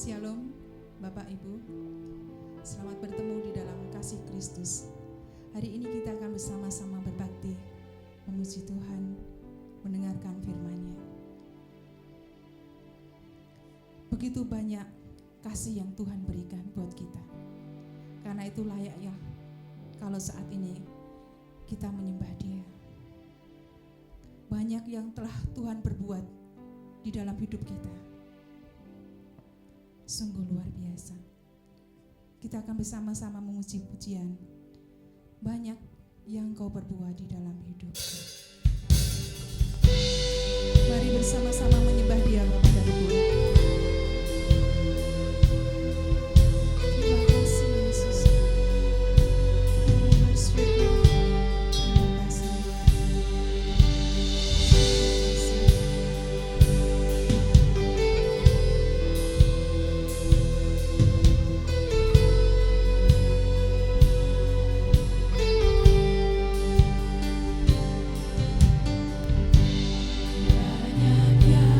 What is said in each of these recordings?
Shalom Bapak Ibu, selamat bertemu di dalam kasih Kristus. Hari ini kita akan bersama-sama berbakti, memuji Tuhan, mendengarkan firman-Nya. Begitu banyak kasih yang Tuhan berikan buat kita. Karena itu layak ya kalau saat ini kita menyembah Dia. Banyak yang telah Tuhan berbuat di dalam hidup kita. Sungguh luar biasa. Kita akan bersama-sama memuji pujian. Banyak yang Kau perbuat di dalam hidupku. Mari bersama-sama menyembah Dia, Bapak dan Ibu. Terima kasih Yesus. We worship You. Terima kasih. Banyak yang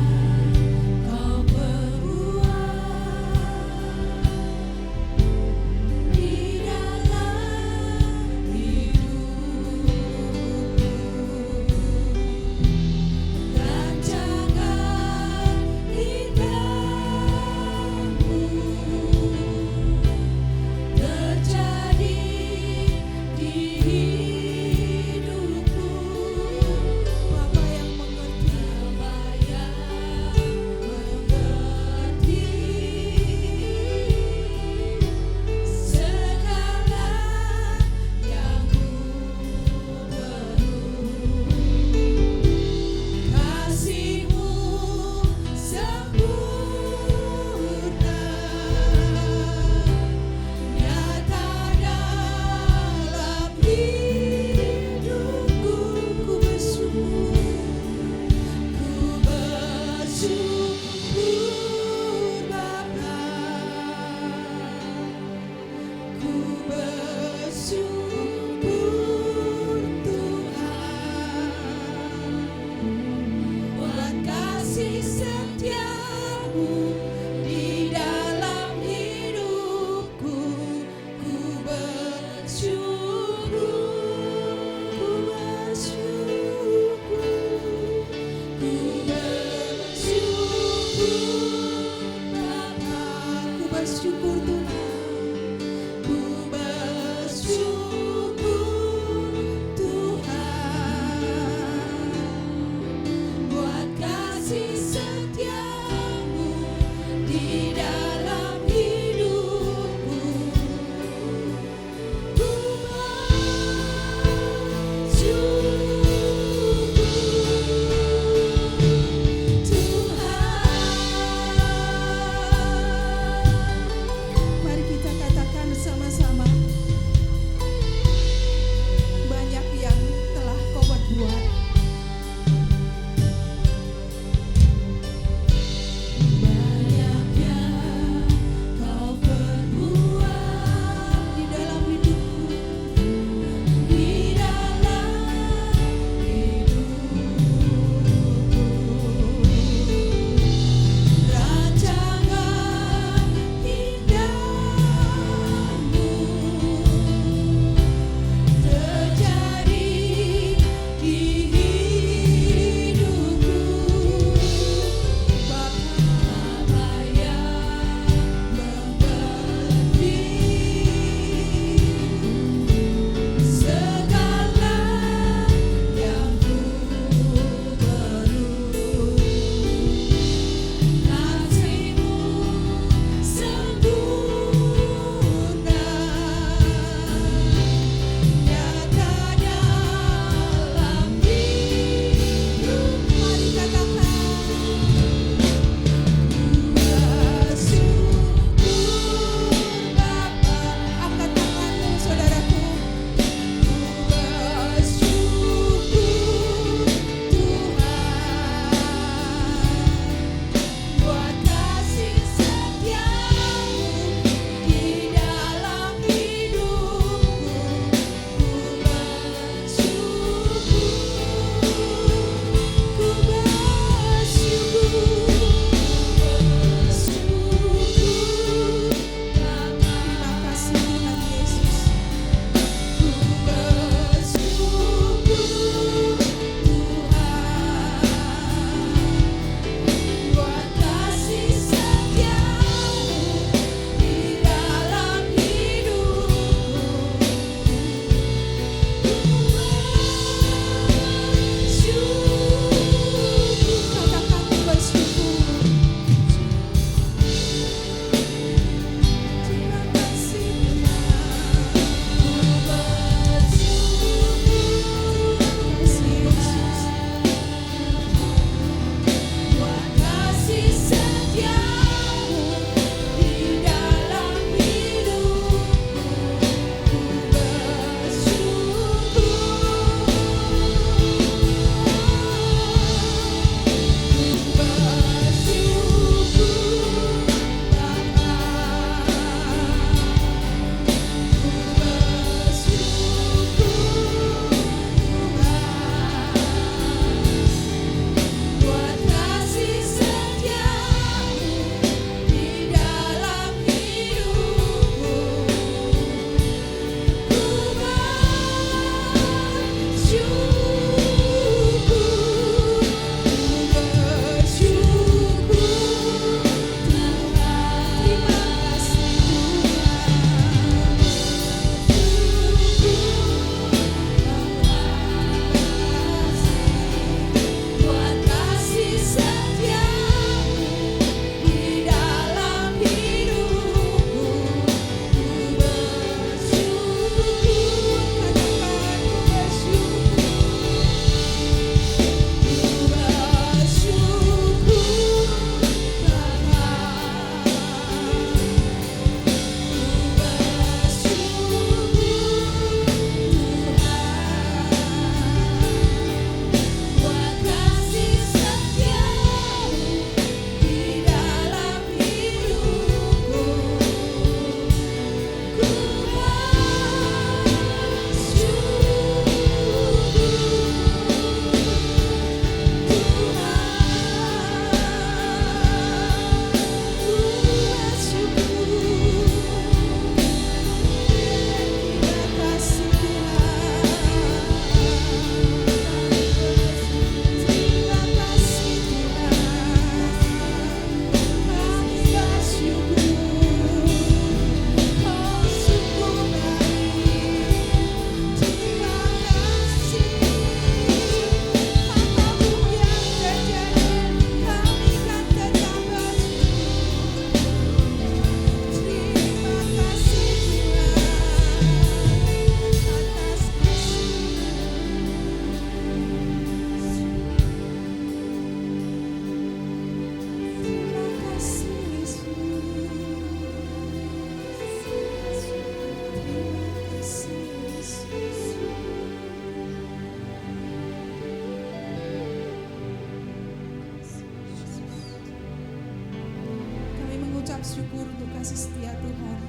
bersyukur untuk kasih setia Tuhan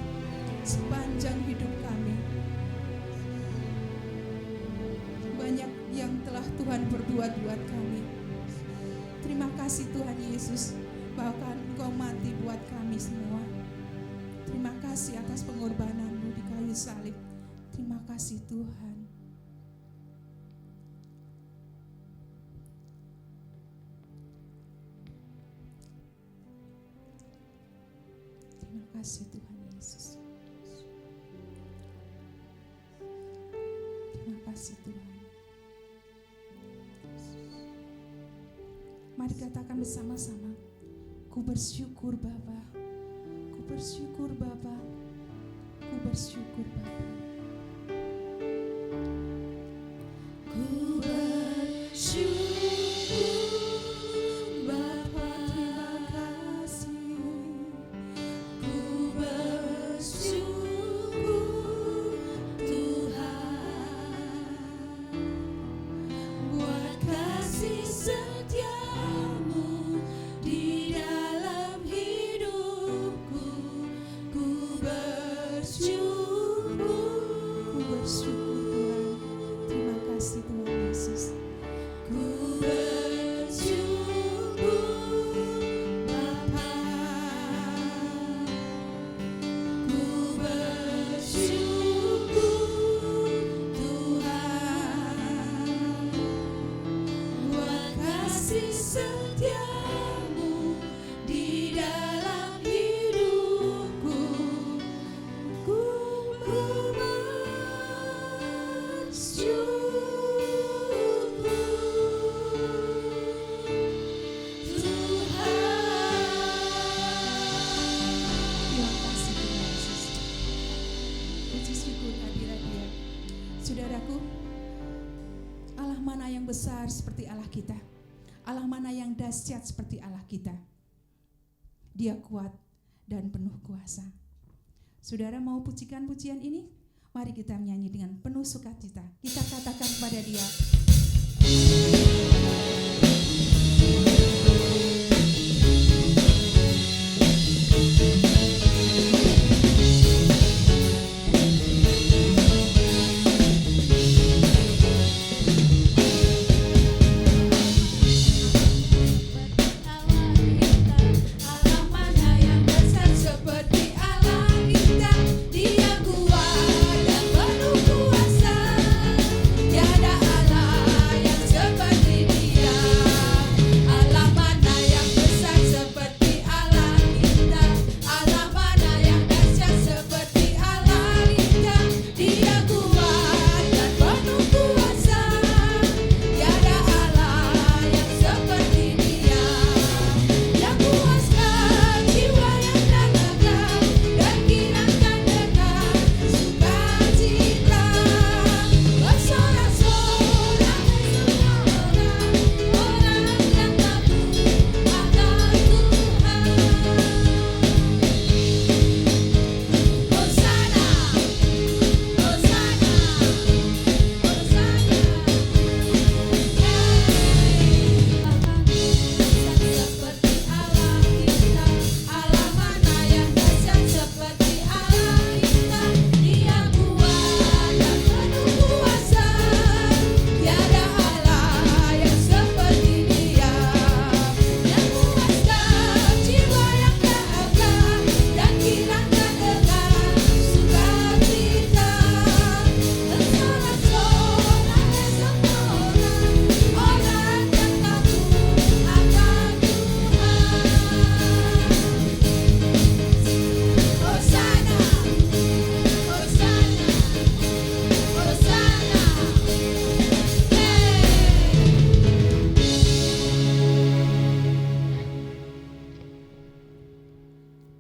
sepanjang hidup kami. Banyak yang telah Tuhan berbuat buat kami. Terima kasih Tuhan Yesus, bahkan Engkau mati buat kami semua. Terima kasih atas pengorbanan-Mu di kayu salib. Terima kasih Tuhan. Terima kasih Tuhan Yesus. Terima kasih Tuhan. Mari katakan bersama-sama, ku bersyukur Bapa, ku bersyukur Bapa, ku bersyukur Bapa. Ku bersyukur Bapa, terima kasih. Ku bersyukur Tuhan buat kasih setiamu di dalam hidupku. Ku bersyukur Tuhan. Terima kasih Tuhan Yesus. Ku bersyukur Bapa, ku bersyukur Tuhan buat kasih setiamu di dalam hidupku. Ku Saudaraku, Allah mana yang besar seperti Allah kita? Allah mana yang dahsyat seperti Allah kita? Dia kuat dan penuh kuasa. Saudara mau pujikan pujian ini? Mari kita menyanyi dengan penuh sukacita. Kita katakan kepada Dia,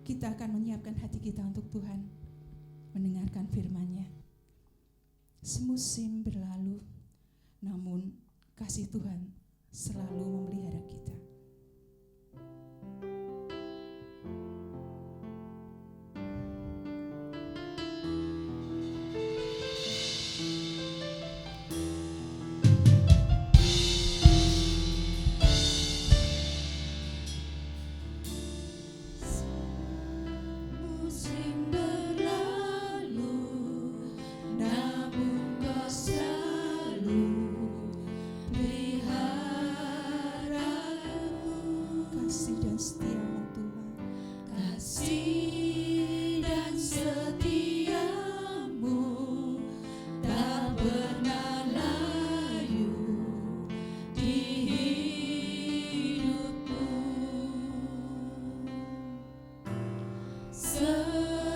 kita akan menyiapkan hati kita untuk Tuhan, mendengarkan firman-Nya. Semusim berlalu, namun kasih Tuhan selalu memelihara kita. dan setiamu Tuhan. Kasih dan setiamu tak pernah layu di hidupku. Semusim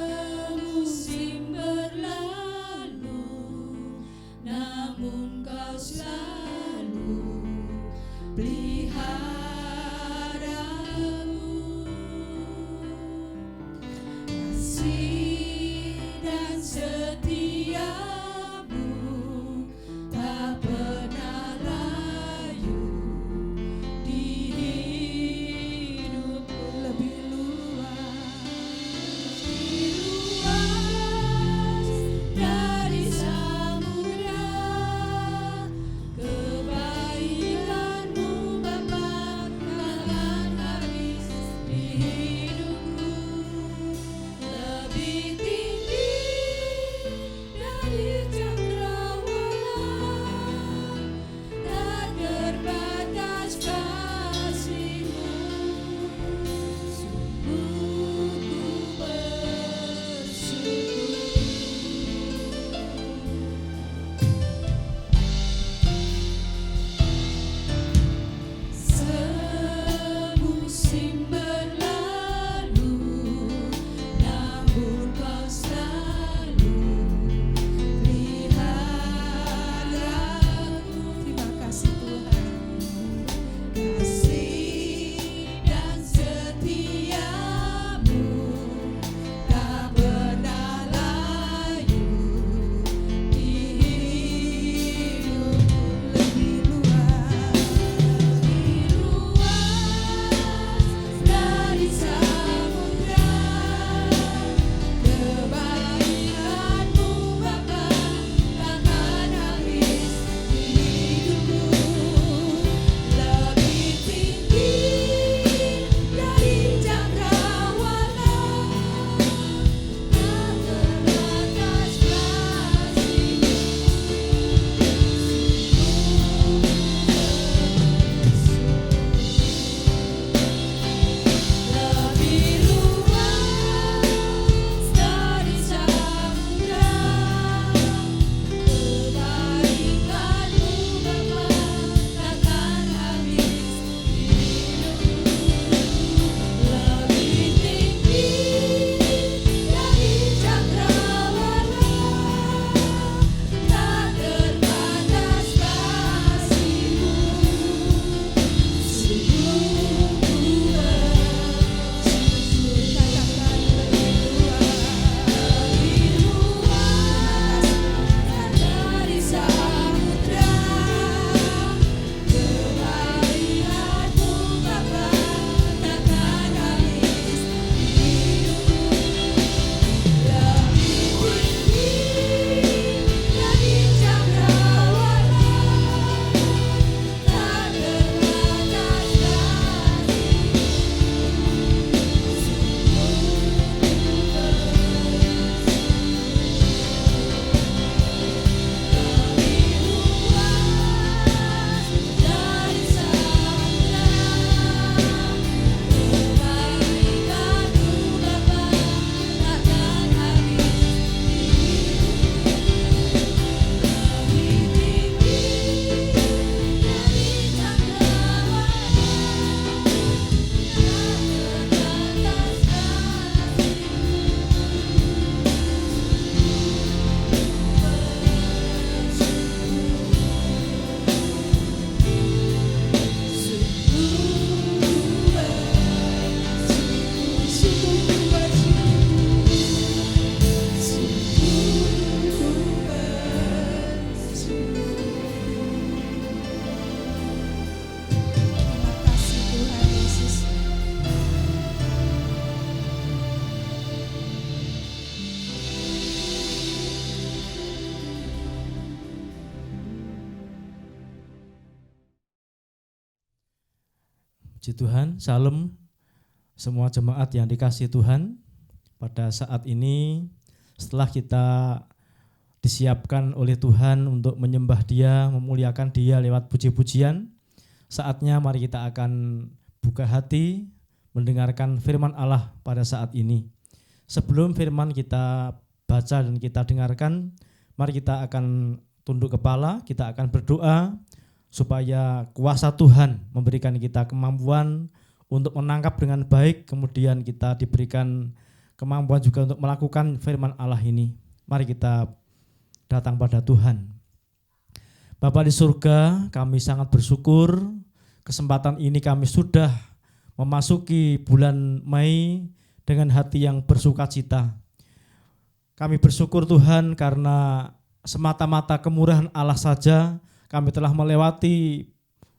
berlalu, namun kau selalu peliharaku. Kasih dan setiamu tak pernah layu di hidupku. Lebih luas dari samudra, kebaikanmu Bapa takkan habis di hidupku. Lebih tinggi dari cakrawala, tak terbatas kasih-Mu. Sungguh ku bersyukur. Semusim berlalu, namun kau selalu peliharaku. Terima kasih Tuhan. Kasih dan setiamu tak pernah layu di hidupku. Lebih luas dari samudra, kebaikanmu Bapa takkan habis di hidupku. Lebih tinggi dari cakrawala, tak terbatas kasih-Mu. Lebih luas dari samudra, kebaikanmu Bapa takkan habis di hidupku. Lebih tinggi dari cakrawala, tak terbatas kasih-Mu. Sungguh ku bersyukur. Katakan lebih luas dari samudra, kebaikanmu Bapa takkan habis di hidupku. Lebih tinggi dari cakrawala, tak terbatas dari samudra, kebaikanmu Bapa takkan habis di hidupku. Lebih tinggi dari cakrawala, tak Terima kasih Tuhan Yesus. Puji Tuhan, Shalom semua jemaat yang dikasihi Tuhan. Pada saat ini setelah kita disiapkan oleh Tuhan untuk menyembah Dia, memuliakan Dia lewat puji-pujian, saatnya mari kita akan buka hati, mendengarkan firman Allah pada saat ini. Sebelum firman kita baca dan kita dengarkan, mari kita akan tunduk kepala, kita akan berdoa supaya kuasa Tuhan memberikan kita kemampuan untuk menangkap dengan baik, kemudian kita diberikan kemampuan juga untuk melakukan firman Allah ini. Mari kita datang pada Tuhan. Bapa di surga, kami sangat bersyukur kesempatan ini kami sudah memasuki bulan Mei dengan hati yang bersukacita. Kami bersyukur Tuhan karena semata-mata kemurahan Allah saja kami telah melewati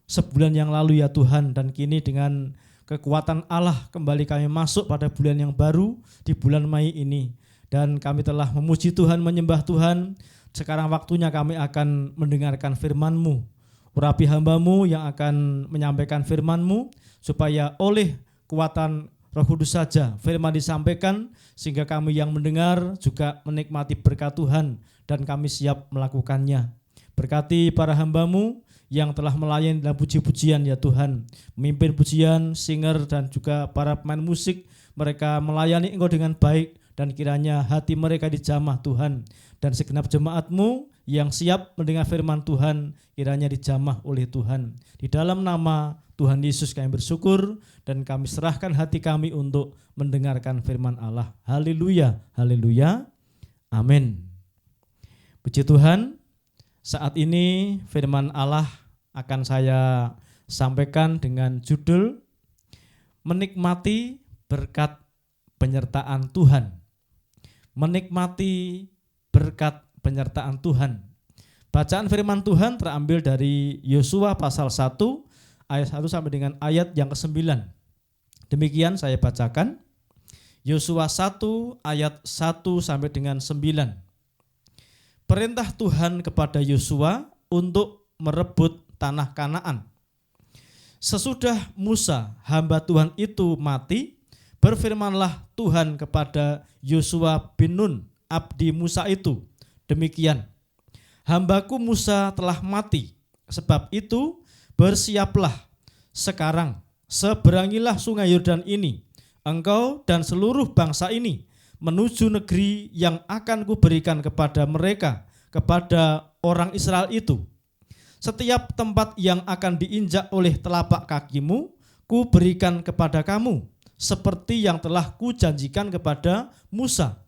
sebulan yang lalu ya Tuhan, dan kini dengan kekuatan Allah kembali kami masuk pada bulan yang baru di bulan Mei ini. Dan kami telah memuji Tuhan, menyembah Tuhan. Sekarang waktunya kami akan mendengarkan firman-Mu. Urapi hamba-Mu yang akan menyampaikan firman-Mu, supaya oleh kekuatan Roh Kudus saja firman disampaikan, sehingga kami yang mendengar juga menikmati berkat Tuhan dan kami siap melakukannya. Berkati para hamba-Mu yang telah melayani dalam puji-pujian ya Tuhan, memimpin pujian, singer dan juga para pemain musik, mereka melayani Engkau dengan baik, dan kiranya hati mereka dijamah Tuhan, dan segenap jemaat-Mu yang siap mendengar firman Tuhan kiranya dijamah oleh Tuhan. Di dalam nama Tuhan Yesus kami bersyukur dan kami serahkan hati kami untuk mendengarkan firman Allah. Haleluya, haleluya, amin. Puji Tuhan. Saat ini firman Allah akan saya sampaikan dengan judul Menikmati Berkat Penyertaan Tuhan. Menikmati berkat penyertaan Tuhan. Bacaan firman Tuhan terambil dari Yosua pasal 1 ayat 1 sampai dengan ayat yang ke-9. Demikian saya bacakan. Yosua 1 ayat 1 sampai dengan 9. Perintah Tuhan kepada Yosua untuk merebut tanah Kanaan. Sesudah Musa, hamba Tuhan itu mati, berfirmanlah Tuhan kepada Yosua bin Nun, abdi Musa itu, demikian, hambaku Musa telah mati, sebab itu bersiaplah sekarang, seberangilah sungai Yordan ini, engkau dan seluruh bangsa ini, menuju negeri yang akan kuberikan kepada mereka, kepada orang Israel itu. Setiap tempat yang akan diinjak oleh telapak kakimu, kuberikan kepada kamu, seperti yang telah kujanjikan kepada Musa.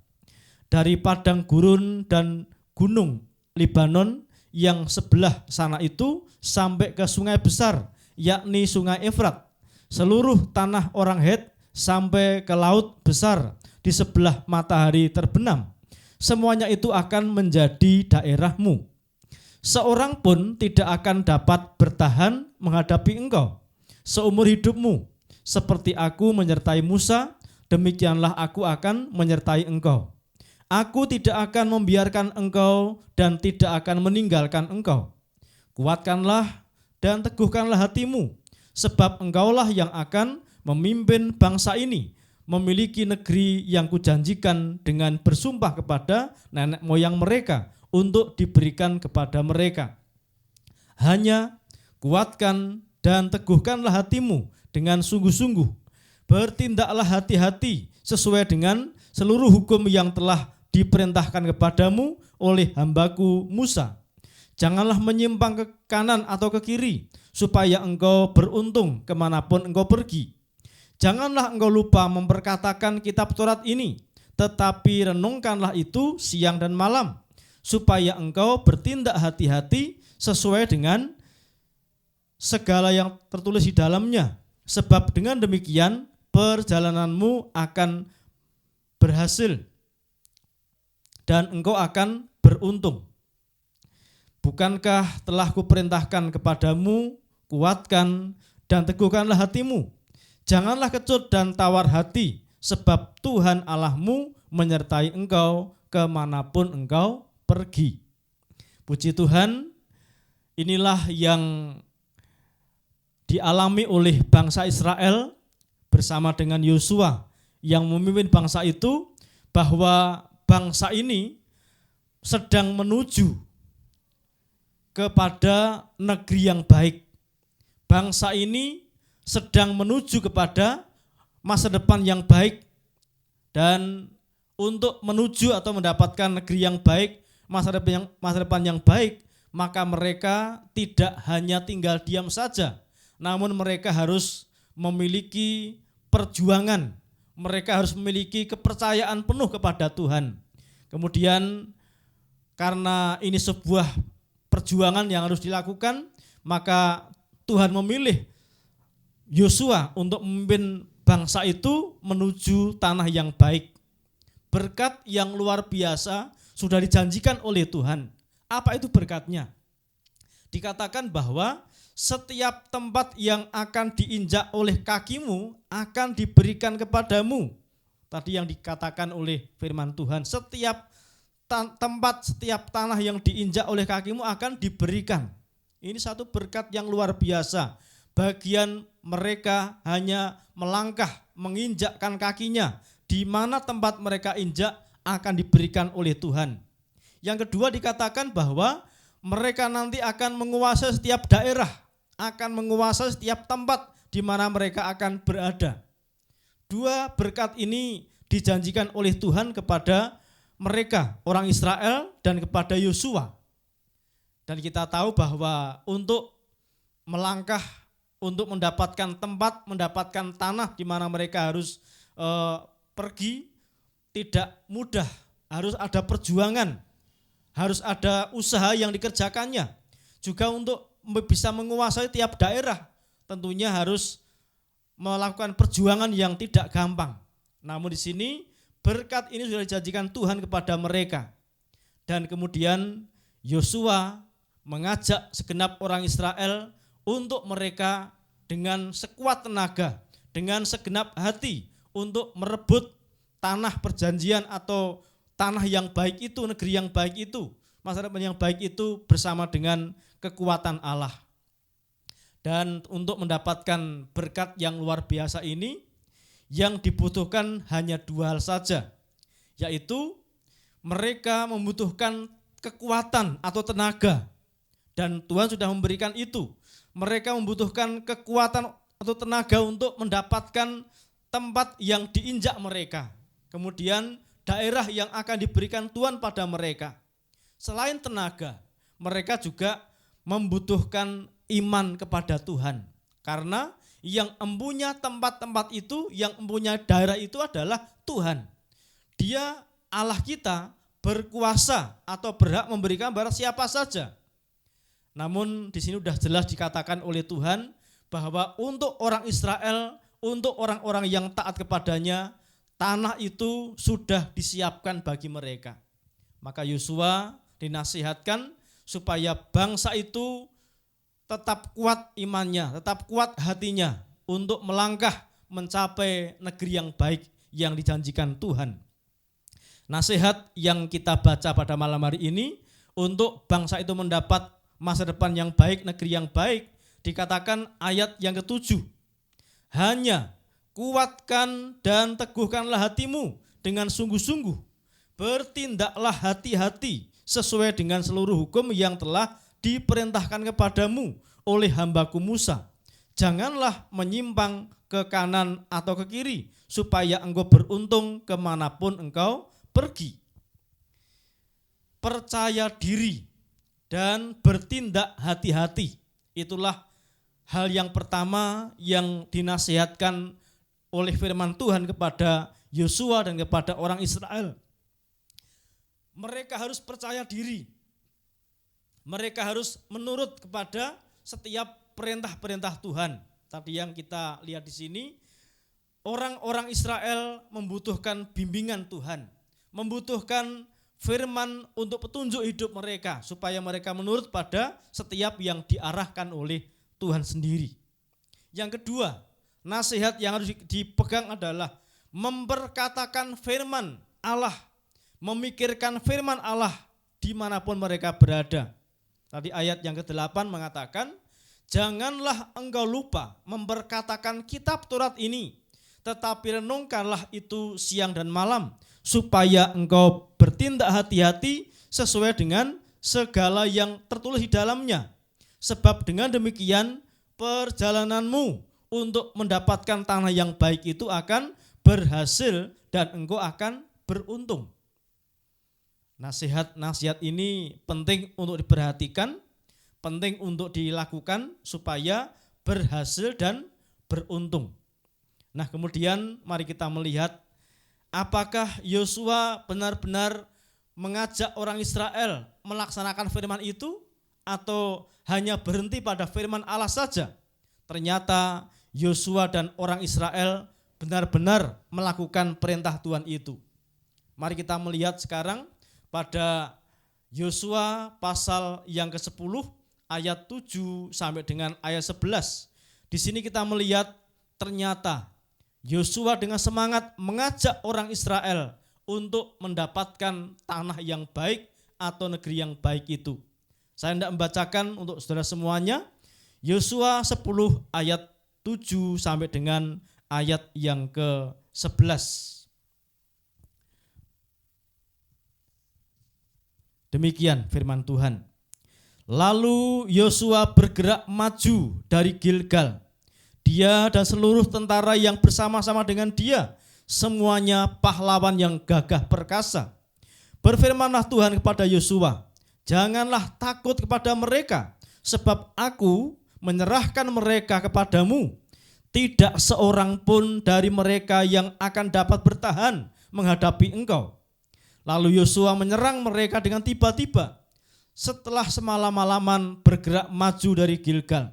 Dari padang gurun dan gunung Libanon yang sebelah sana itu, sampai ke sungai besar, yakni sungai Efrat, seluruh tanah orang Het, sampai ke laut besar, di sebelah matahari terbenam, semuanya itu akan menjadi daerahmu. Seorang pun tidak akan dapat bertahan menghadapi engkau seumur hidupmu. Seperti aku menyertai Musa, demikianlah aku akan menyertai engkau. Aku tidak akan membiarkan engkau dan tidak akan meninggalkan engkau. Kuatkanlah dan teguhkanlah hatimu, sebab engkaulah yang akan memimpin bangsa ini, memiliki negeri yang kujanjikan dengan bersumpah kepada nenek moyang mereka untuk diberikan kepada mereka. Hanya kuatkan dan teguhkanlah hatimu dengan sungguh-sungguh. Bertindaklah hati-hati sesuai dengan seluruh hukum yang telah diperintahkan kepadamu oleh hambaku Musa. Janganlah menyimpang ke kanan atau ke kiri, supaya engkau beruntung kemanapun engkau pergi. Janganlah engkau lupa memperkatakan kitab Taurat ini, tetapi renungkanlah itu siang dan malam, supaya engkau bertindak hati-hati sesuai dengan segala yang tertulis di dalamnya. Sebab dengan demikian perjalananmu akan berhasil dan engkau akan beruntung. Bukankah telah kuperintahkan kepadamu, kuatkan dan teguhkanlah hatimu. Janganlah kecut dan tawar hati, sebab Tuhan Allahmu menyertai engkau kemanapun engkau pergi. Puji Tuhan, inilah yang dialami oleh bangsa Israel bersama dengan Yosua yang memimpin bangsa itu, bahwa bangsa ini sedang menuju kepada negeri yang baik. Bangsa ini sedang menuju kepada masa depan yang baik, dan untuk menuju atau mendapatkan negeri yang baik, masa depan yang baik, maka mereka tidak hanya tinggal diam saja, namun mereka harus memiliki perjuangan, mereka harus memiliki kepercayaan penuh kepada Tuhan. Kemudian karena ini sebuah perjuangan yang harus dilakukan, maka Tuhan memilih Yosua untuk memimpin bangsa itu menuju tanah yang baik. Berkat yang luar biasa sudah dijanjikan oleh Tuhan. Apa itu berkatnya? Dikatakan bahwa setiap tempat yang akan diinjak oleh kakimu akan diberikan kepadamu. Tadi yang dikatakan oleh firman Tuhan, setiap tempat, setiap tanah yang diinjak oleh kakimu akan diberikan. Ini satu berkat yang luar biasa. Bagian mereka hanya melangkah, menginjakkan kakinya. Di mana tempat mereka injak akan diberikan oleh Tuhan. Yang kedua dikatakan bahwa mereka nanti akan menguasai setiap daerah, akan menguasai setiap tempat di mana mereka akan berada. Dua berkat ini dijanjikan oleh Tuhan kepada mereka, orang Israel, dan kepada Yosua. Dan kita tahu bahwa untuk melangkah, untuk mendapatkan tempat, mendapatkan tanah di mana mereka harus pergi, tidak mudah, harus ada perjuangan, harus ada usaha yang dikerjakannya. Juga untuk bisa menguasai tiap daerah, tentunya harus melakukan perjuangan yang tidak gampang. Namun di sini berkat ini sudah dijanjikan Tuhan kepada mereka. Dan kemudian Yosua mengajak segenap orang Israel untuk mereka dengan sekuat tenaga, dengan segenap hati untuk merebut tanah perjanjian atau tanah yang baik itu, negeri yang baik itu, masa depan yang baik itu bersama dengan kekuatan Allah. Dan untuk mendapatkan berkat yang luar biasa ini, yang dibutuhkan hanya dua hal saja, yaitu mereka membutuhkan kekuatan atau tenaga, dan Tuhan sudah memberikan itu. Mereka membutuhkan kekuatan atau tenaga untuk mendapatkan tempat yang diinjak mereka, kemudian daerah yang akan diberikan Tuhan pada mereka. Selain tenaga, mereka juga membutuhkan iman kepada Tuhan, karena yang empunya tempat-tempat itu, yang empunya daerah itu adalah Tuhan. Dia Allah kita berkuasa atau berhak memberikan kepada siapa saja. Namun di sini sudah jelas dikatakan oleh Tuhan bahwa untuk orang Israel, untuk orang-orang yang taat kepadanya, tanah itu sudah disiapkan bagi mereka. Maka Yosua dinasihatkan supaya bangsa itu tetap kuat imannya, tetap kuat hatinya untuk melangkah mencapai negeri yang baik yang dijanjikan Tuhan. Nasihat yang kita baca pada malam hari ini untuk bangsa itu mendapat masa depan yang baik, negeri yang baik, dikatakan ayat yang ke-7. Hanya kuatkan dan teguhkanlah hatimu dengan sungguh-sungguh. Bertindaklah hati-hati sesuai dengan seluruh hukum yang telah diperintahkan kepadamu oleh hambaku Musa. Janganlah menyimpang ke kanan atau ke kiri, supaya engkau beruntung kemanapun engkau pergi. Percaya diri dan bertindak hati-hati. Itulah hal yang pertama yang dinasihatkan oleh firman Tuhan kepada Yosua dan kepada orang Israel. Mereka harus percaya diri. Mereka harus menurut kepada setiap perintah-perintah Tuhan. Tadi yang kita lihat di sini, orang-orang Israel membutuhkan bimbingan Tuhan, membutuhkan firman untuk petunjuk hidup mereka, supaya mereka menurut pada setiap yang diarahkan oleh Tuhan sendiri. Yang kedua, nasihat yang harus dipegang adalah memperkatakan firman Allah, memikirkan firman Allah dimanapun mereka berada. Tadi ayat yang ke-8 mengatakan, janganlah engkau lupa memperkatakan kitab Taurat ini, tetapi renungkanlah itu siang dan malam, supaya engkau bertindak hati-hati sesuai dengan segala yang tertulis di dalamnya. Sebab dengan demikian perjalananmu untuk mendapatkan tanah yang baik itu akan berhasil dan engkau akan beruntung. Nasihat-nasihat ini penting untuk diperhatikan, penting untuk dilakukan supaya berhasil dan beruntung. Nah, kemudian mari kita melihat apakah Yosua benar-benar mengajak orang Israel melaksanakan firman itu atau hanya berhenti pada firman Allah saja. Ternyata Yosua dan orang Israel benar-benar melakukan perintah Tuhan itu. Mari kita melihat sekarang pada Yosua pasal yang ke-10 ayat 7 sampai dengan ayat 11. Di sini kita melihat ternyata Yosua dengan semangat mengajak orang Israel untuk mendapatkan tanah yang baik atau negeri yang baik itu. Saya hendak membacakan untuk saudara semuanya Yosua 10 ayat 7 sampai dengan ayat yang ke-11. Demikian firman Tuhan. Lalu Yosua bergerak maju dari Gilgal. Dia dan seluruh tentara yang bersama-sama dengan dia, semuanya pahlawan yang gagah perkasa. Berfirmanlah Tuhan kepada Yosua, janganlah takut kepada mereka, sebab aku menyerahkan mereka kepadamu. Tidak seorang pun dari mereka yang akan dapat bertahan menghadapi engkau. Lalu Yosua menyerang mereka dengan tiba-tiba setelah semalam-malaman bergerak maju dari Gilgal.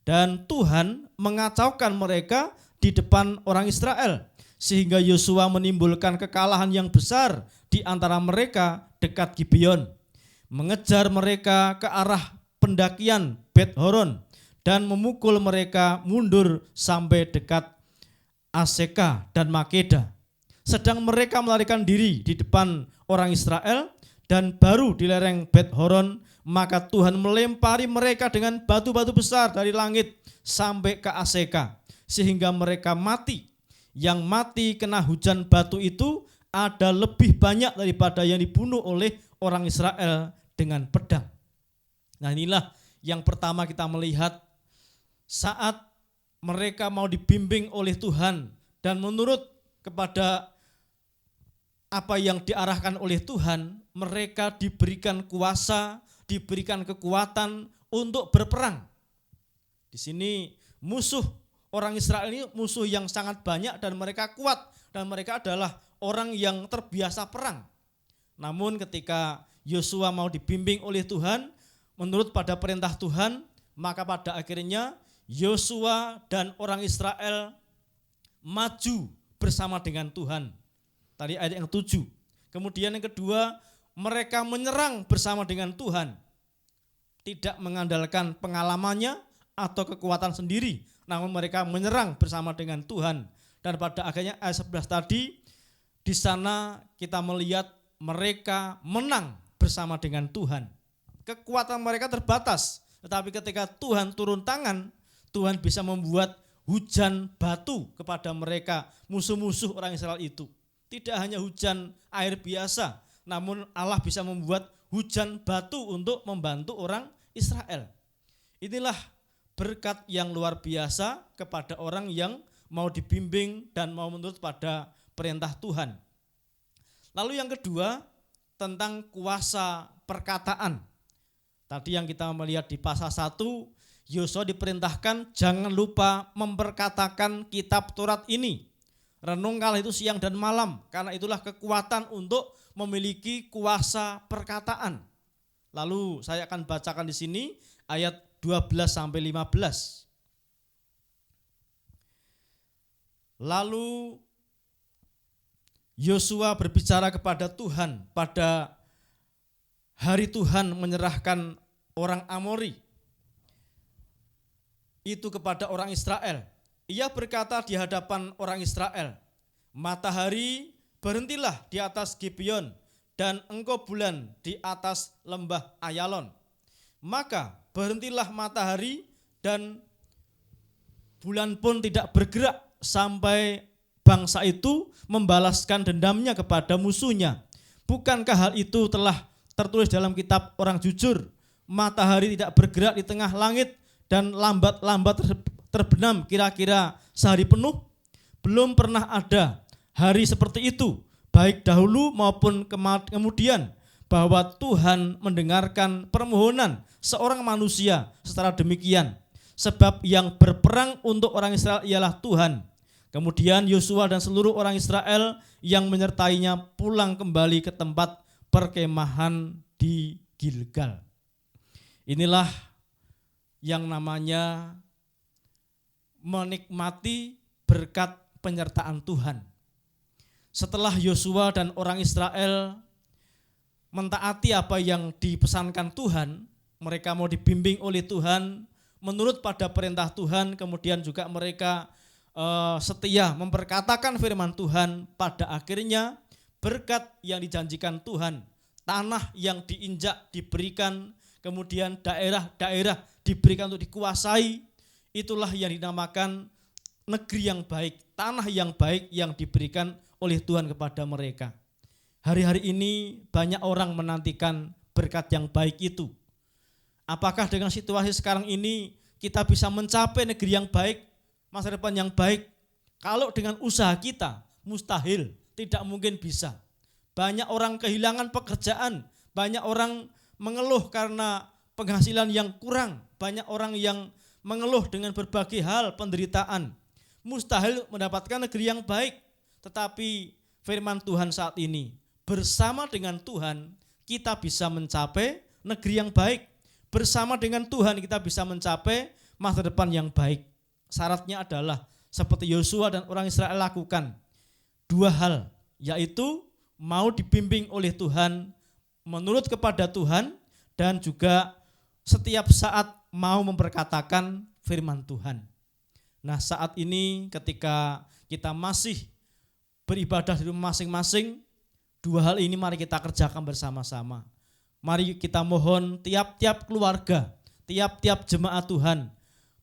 Dan Tuhan mengacaukan mereka di depan orang Israel, sehingga Yosua menimbulkan kekalahan yang besar di antara mereka dekat Gibeon, mengejar mereka ke arah pendakian Bet Horon dan memukul mereka mundur sampai dekat Aseka dan Makeda. Sedang mereka melarikan diri di depan orang Israel dan baru di lereng Bet Horon, maka Tuhan melempari mereka dengan batu-batu besar dari langit sampai ke Aseka, sehingga mereka mati. Yang mati kena hujan batu itu ada lebih banyak daripada yang dibunuh oleh orang Israel dengan pedang. Nah, inilah yang pertama kita melihat saat mereka mau dibimbing oleh Tuhan dan menurut kepada apa yang diarahkan oleh Tuhan, mereka diberikan kuasa, diberikan kekuatan untuk berperang. Di sini musuh orang Israel ini musuh yang sangat banyak dan mereka kuat dan mereka adalah orang yang terbiasa perang. Namun ketika Yosua mau dibimbing oleh Tuhan, menurut pada perintah Tuhan, maka pada akhirnya Yosua dan orang Israel maju bersama dengan Tuhan. Tadi ayat yang 7. Kemudian yang kedua, mereka menyerang bersama dengan Tuhan. Tidak mengandalkan pengalamannya atau kekuatan sendiri, namun mereka menyerang bersama dengan Tuhan. Dan pada akhirnya ayat 11 tadi, di sana kita melihat mereka menang bersama dengan Tuhan. Kekuatan mereka terbatas, tetapi ketika Tuhan turun tangan, Tuhan bisa membuat hujan batu kepada mereka, musuh-musuh orang Israel itu. Tidak hanya hujan air biasa, namun Allah bisa membuat hujan batu untuk membantu orang Israel. Inilah berkat yang luar biasa kepada orang yang mau dibimbing dan mau menurut pada perintah Tuhan. Lalu yang kedua, tentang kuasa perkataan. Tadi yang kita melihat di pasal 1, Yosua diperintahkan jangan lupa memperkatakan kitab Taurat ini. Renungkanlah itu siang dan malam, karena itulah kekuatan untuk memiliki kuasa perkataan. Lalu saya akan bacakan di sini ayat 12 sampai 15. Lalu Yosua berbicara kepada Tuhan pada hari Tuhan menyerahkan orang Amori itu kepada orang Israel. Ia berkata di hadapan orang Israel, matahari berhentilah di atas Gibeon dan engkau bulan di atas lembah Ayalon. Maka berhentilah matahari dan bulan pun tidak bergerak sampai bangsa itu membalaskan dendamnya kepada musuhnya. Bukankah hal itu telah tertulis dalam kitab orang jujur? Matahari tidak bergerak di tengah langit dan lambat-lambat terbenam kira-kira sehari penuh? Belum pernah ada hari seperti itu, baik dahulu maupun kemudian, bahwa Tuhan mendengarkan permohonan seorang manusia secara demikian. Sebab yang berperang untuk orang Israel ialah Tuhan. Kemudian Yosua dan seluruh orang Israel yang menyertainya pulang kembali ke tempat perkemahan di Gilgal. Inilah yang namanya menikmati berkat penyertaan Tuhan. Setelah Yosua dan orang Israel mentaati apa yang dipesankan Tuhan, mereka mau dibimbing oleh Tuhan, menurut pada perintah Tuhan, kemudian juga mereka setia memperkatakan firman Tuhan. Pada akhirnya berkat yang dijanjikan Tuhan, tanah yang diinjak diberikan, kemudian daerah-daerah diberikan untuk dikuasai, itulah yang dinamakan negeri yang baik, tanah yang baik yang diberikan oleh Tuhan kepada mereka. Hari-hari ini banyak orang menantikan berkat yang baik itu. Apakah dengan situasi sekarang ini kita bisa mencapai negeri yang baik, masa depan yang baik? Kalau dengan usaha kita, mustahil, tidak mungkin bisa. Banyak orang kehilangan pekerjaan, banyak orang mengeluh karena penghasilan yang kurang, banyak orang yang mengeluh dengan berbagai hal penderitaan. Mustahil mendapatkan negeri yang baik, tetapi firman Tuhan saat ini, bersama dengan Tuhan kita bisa mencapai negeri yang baik. Bersama dengan Tuhan kita bisa mencapai masa depan yang baik. Syaratnya adalah seperti Yosua dan orang Israel lakukan. Dua hal, yaitu mau dibimbing oleh Tuhan, menurut kepada Tuhan, dan juga setiap saat mau memperkatakan firman Tuhan. Nah, saat ini ketika kita masih beribadah di rumah masing-masing, dua hal ini mari kita kerjakan bersama-sama. Mari kita mohon tiap-tiap keluarga, tiap-tiap jemaat Tuhan,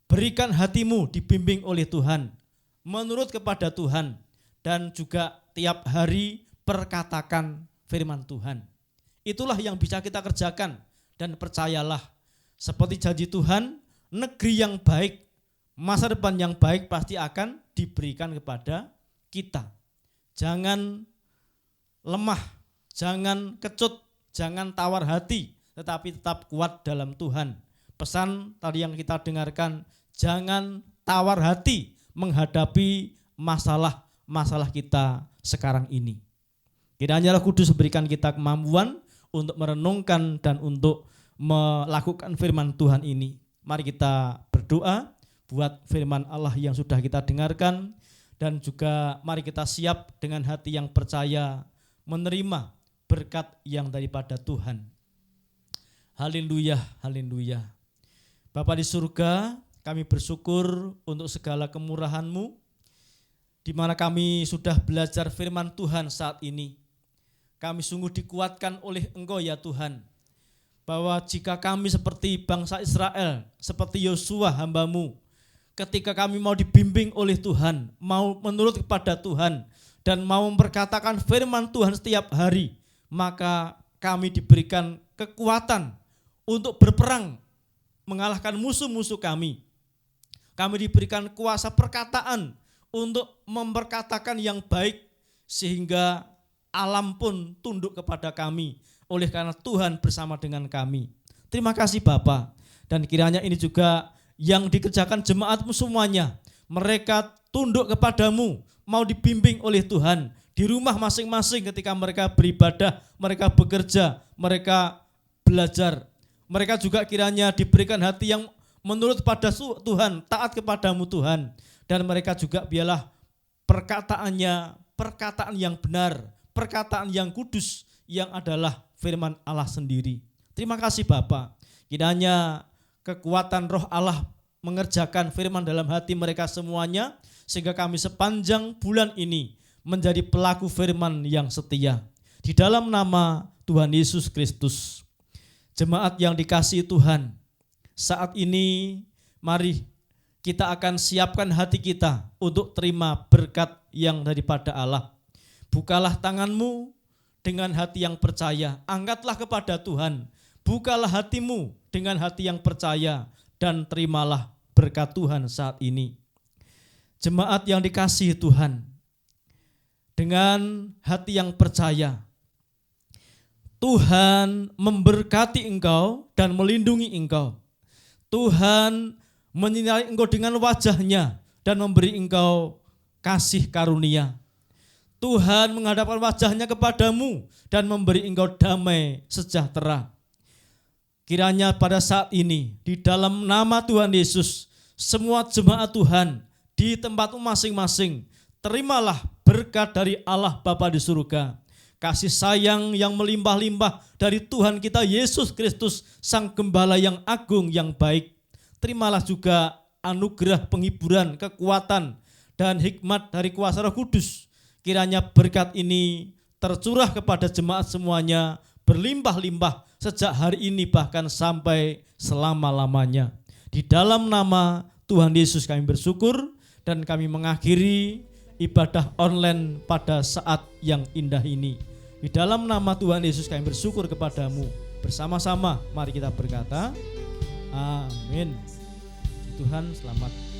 berikan hatimu dibimbing oleh Tuhan, menurut kepada Tuhan, dan juga tiap hari perkatakan firman Tuhan. Itulah yang bisa kita kerjakan, dan percayalah, seperti janji Tuhan, negeri yang baik, masa depan yang baik pasti akan diberikan kepada kita. Jangan lemah, jangan kecut, jangan tawar hati, tetapi tetap kuat dalam Tuhan. Pesan tadi yang kita dengarkan, jangan tawar hati menghadapi masalah-masalah kita sekarang ini. Kiranya Roh Kudus berikan kita kemampuan untuk merenungkan dan untuk melakukan firman Tuhan ini. Mari kita berdoa buat firman Allah yang sudah kita dengarkan, dan juga mari kita siap dengan hati yang percaya menerima berkat yang daripada Tuhan. Haleluya, haleluya. Bapa di surga, kami bersyukur untuk segala kemurahan-Mu, di mana kami sudah belajar firman Tuhan saat ini. Kami sungguh dikuatkan oleh Engkau ya Tuhan, bahwa jika kami seperti bangsa Israel, seperti Yosua hamba-Mu, ketika kami mau dibimbing oleh Tuhan, mau menurut kepada Tuhan, dan mau memperkatakan firman Tuhan setiap hari, maka kami diberikan kekuatan untuk berperang, mengalahkan musuh-musuh kami. Kami diberikan kuasa perkataan untuk memperkatakan yang baik, sehingga alam pun tunduk kepada kami, oleh karena Tuhan bersama dengan kami. Terima kasih Bapa, dan kiranya ini juga yang dikerjakan jemaat-Mu semuanya. Mereka tunduk kepadamu, mau dibimbing oleh Tuhan di rumah masing-masing ketika mereka beribadah, mereka bekerja, mereka belajar. Mereka juga kiranya diberikan hati yang menurut pada Tuhan, taat kepadamu Tuhan. Dan mereka juga biarlah perkataannya, perkataan yang benar, perkataan yang kudus, yang adalah firman Allah sendiri. Terima kasih Bapa. Kiranya kekuatan Roh Allah mengerjakan firman dalam hati mereka semuanya, sehingga kami sepanjang bulan ini menjadi pelaku firman yang setia. Di dalam nama Tuhan Yesus Kristus. Jemaat yang dikasihi Tuhan, saat ini mari kita akan siapkan hati kita untuk terima berkat yang daripada Allah. Bukalah tanganmu dengan hati yang percaya, angkatlah kepada Tuhan. Bukalah hatimu dengan hati yang percaya, dan terimalah berkat Tuhan saat ini. Jemaat yang dikasihi Tuhan, dengan hati yang percaya, Tuhan memberkati engkau dan melindungi engkau. Tuhan menyinari engkau dengan wajah-Nya dan memberi engkau kasih karunia. Tuhan menghadapkan wajah-Nya kepadamu dan memberi engkau damai sejahtera. Kiranya pada saat ini di dalam nama Tuhan Yesus, semua jemaat Tuhan di tempatmu masing-masing, terimalah berkat dari Allah Bapa di surga. Kasih sayang yang melimpah-limpah dari Tuhan kita Yesus Kristus, Sang Gembala yang agung, yang baik. Terimalah juga anugerah penghiburan, kekuatan, dan hikmat dari kuasa Roh Kudus. Kiranya berkat ini tercurah kepada jemaat semuanya, berlimpah-limpah sejak hari ini bahkan sampai selama-lamanya. Di dalam nama Tuhan Yesus kami bersyukur dan kami mengakhiri ibadah online pada saat yang indah ini. Di dalam nama Tuhan Yesus kami bersyukur kepadamu. Bersama-sama mari kita berkata, amin. Tuhan selamat